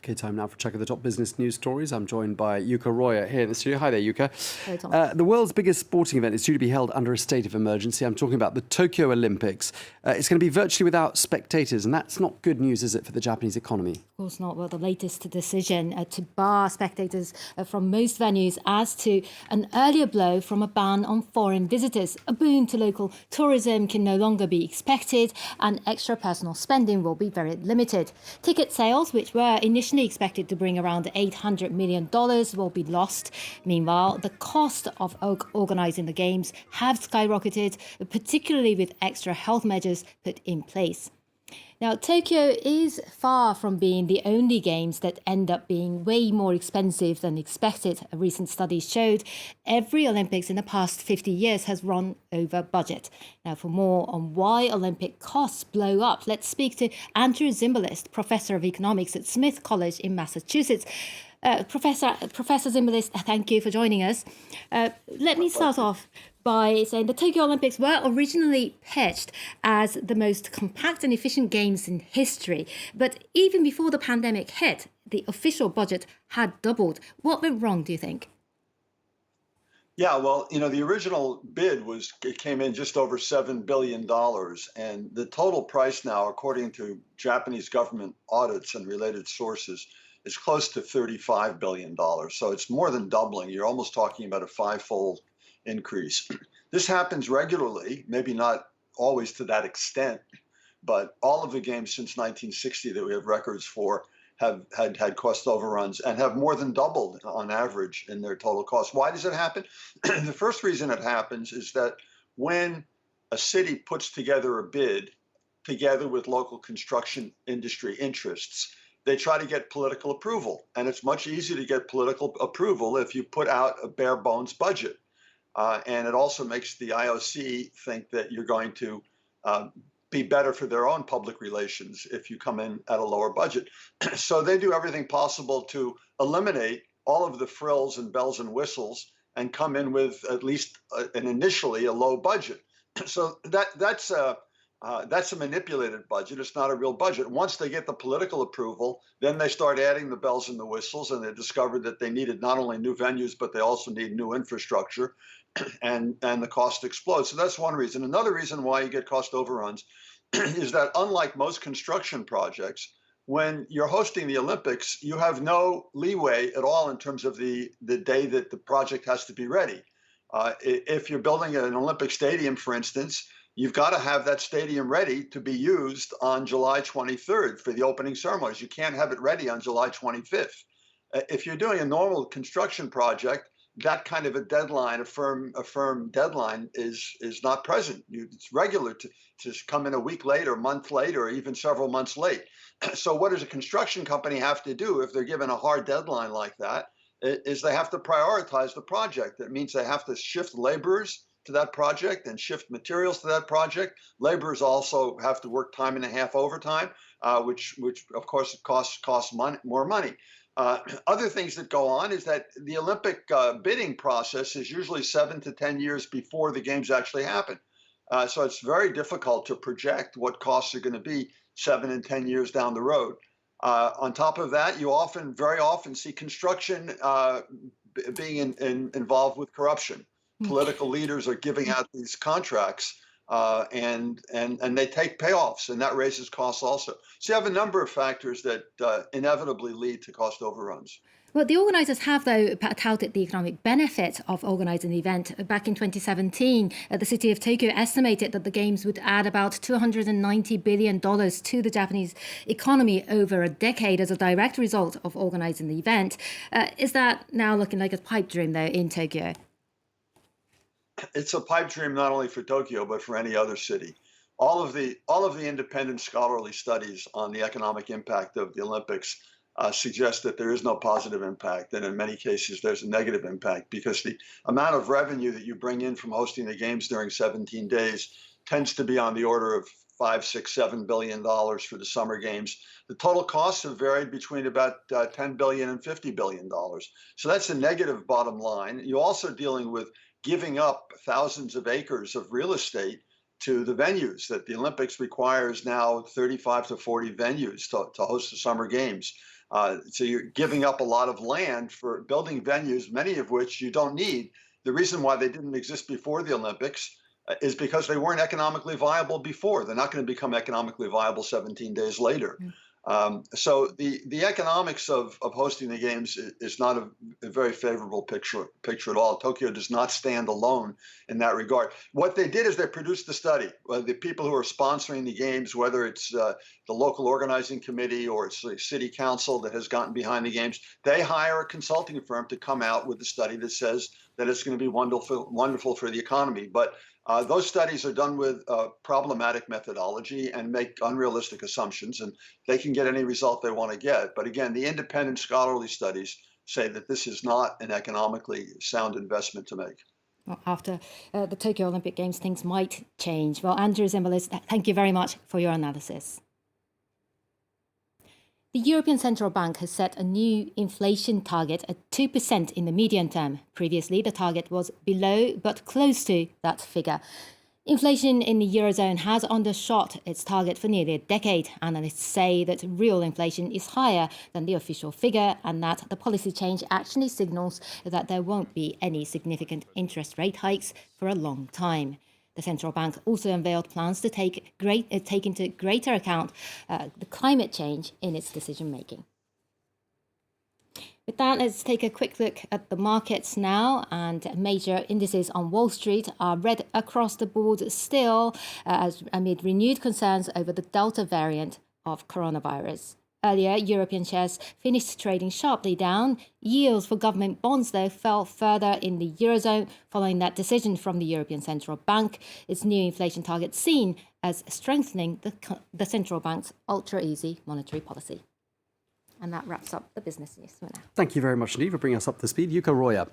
Okay, time now for a check of the top business news stories. I'm joined by Yuka Roya here in the studio. Hi there, Yuka. Hey, Tom. The world's biggest sporting event is due to be held under a state of emergency. I'm talking about the Tokyo Olympics. It's going to be virtually without spectators, and that's not good news, is it, for the Japanese economy? Of course not. Well, the latest decision to bar spectators from most venues adds to an earlier blow from a ban on foreign visitors. A boon to local tourism can no longer be expected, and extra personal spending will be very limited. Ticket sales, which were initially expected to bring around $800 million, will be lost. Meanwhile, the cost of organising the Games have skyrocketed, particularly with extra health measures put in place. Now, Tokyo is far from being the only games that end up being way more expensive than expected. A recent study showed every Olympics in the past 50 years has run over budget. Now, for more on why Olympic costs blow up, let's speak to Andrew Zimbalist, Professor of Economics at Smith College in Massachusetts. Professor Zimbalist, thank you for joining us. Let me start off by saying the Tokyo Olympics were originally pitched as the most compact and efficient games in history. But even before the pandemic hit, the official budget had doubled. What went wrong, do you think? Yeah, well, the original bid it came in just over $7 billion. And the total price now, according to Japanese government audits and related sources, is close to $35 billion. So it's more than doubling. You're almost talking about a five-fold increase. This happens regularly, maybe not always to that extent, but all of the games since 1960 that we have records for have had cost overruns and have more than doubled on average in their total cost. Why does it happen? The first reason it happens is that when a city puts together a bid together with local construction industry interests, they try to get political approval. And it's much easier to get political approval if you put out a bare bones budget. And it also makes the IOC think that you're going to be better for their own public relations if you come in at a lower budget. So they do everything possible to eliminate all of the frills and bells and whistles and come in with at least initially a low budget. So that's a manipulated budget. It's not a real budget. Once they get the political approval, then they start adding the bells and the whistles, and they discovered that they needed not only new venues, but they also need new infrastructure, and the cost explodes. So that's one reason. Another reason why you get cost overruns is that unlike most construction projects, when you're hosting the Olympics, you have no leeway at all in terms of the day that the project has to be ready. If you're building an Olympic stadium, for instance, you've got to have that stadium ready to be used on July 23rd for the opening ceremonies. You can't have it ready on July 25th. If you're doing a normal construction project, that kind of a deadline, a firm deadline is not present. It's regular to come in a week late or a month late or even several months late. So what does a construction company have to do if they're given a hard deadline like that? Is they have to prioritize the project. That means they have to shift laborers to that project and shift materials to that project. Laborers also have to work time and a half overtime, which of course costs more money. Other things that go on is that the Olympic bidding process is usually 7 to 10 years before the games actually happen. So it's very difficult to project what costs are going to be 7 and 10 years down the road. On top of that, you very often see construction being involved with corruption. Political leaders are giving out these contracts and they take payoffs, and that raises costs also. So you have a number of factors that inevitably lead to cost overruns. Well, the organisers have, though, touted the economic benefit of organising the event. Back in 2017, the city of Tokyo estimated that the Games would add about $290 billion to the Japanese economy over a decade as a direct result of organising the event. Is that now looking like a pipe dream, though, in Tokyo? It's a pipe dream not only for Tokyo, but for any other city. All of the independent scholarly studies on the economic impact of the Olympics suggest that there is no positive impact, and in many cases there's a negative impact, because the amount of revenue that you bring in from hosting the games during 17 days tends to be on the order of $5, $6, $7 billion for the summer games. The total costs have varied between about $10 billion and $50 billion. So that's a negative bottom line. You're also dealing with giving up thousands of acres of real estate to the venues that the Olympics requires now 35 to 40 venues to host the summer games. So you're giving up a lot of land for building venues, many of which you don't need. The reason why they didn't exist before the Olympics is because they weren't economically viable before. They're not going to become economically viable 17 days later. So the economics of hosting the games is not a very favorable picture at all. Tokyo does not stand alone in that regard. What they did is they produced the study. The people who are sponsoring the games, whether it's the local organizing committee or it's the city council that has gotten behind the games, they hire a consulting firm to come out with a study that says that it's going to be wonderful for the economy. But those studies are done with problematic methodology and make unrealistic assumptions, and they can get any result they want to get. But again, the independent scholarly studies say that this is not an economically sound investment to make. Well, after the Tokyo Olympic Games, things might change. Well, Andrew Zimbalist, thank you very much for your analysis. The European Central Bank has set a new inflation target at 2% in the medium term. Previously, the target was below but close to that figure. Inflation in the Eurozone has undershot its target for nearly a decade. Analysts say that real inflation is higher than the official figure and that the policy change actually signals that there won't be any significant interest rate hikes for a long time. The central bank also unveiled plans to take into greater account the climate change in its decision-making. With that, let's take a quick look at the markets now. And major indices on Wall Street are red across the board still, amid renewed concerns over the Delta variant of coronavirus. Earlier, European shares finished trading sharply down. Yields for government bonds, though, fell further in the Eurozone following that decision from the European Central Bank, its new inflation target seen as strengthening the central bank's ultra-easy monetary policy. And that wraps up the business news for now. Thank you very much indeed for bringing us up to speed. Yuka Roya.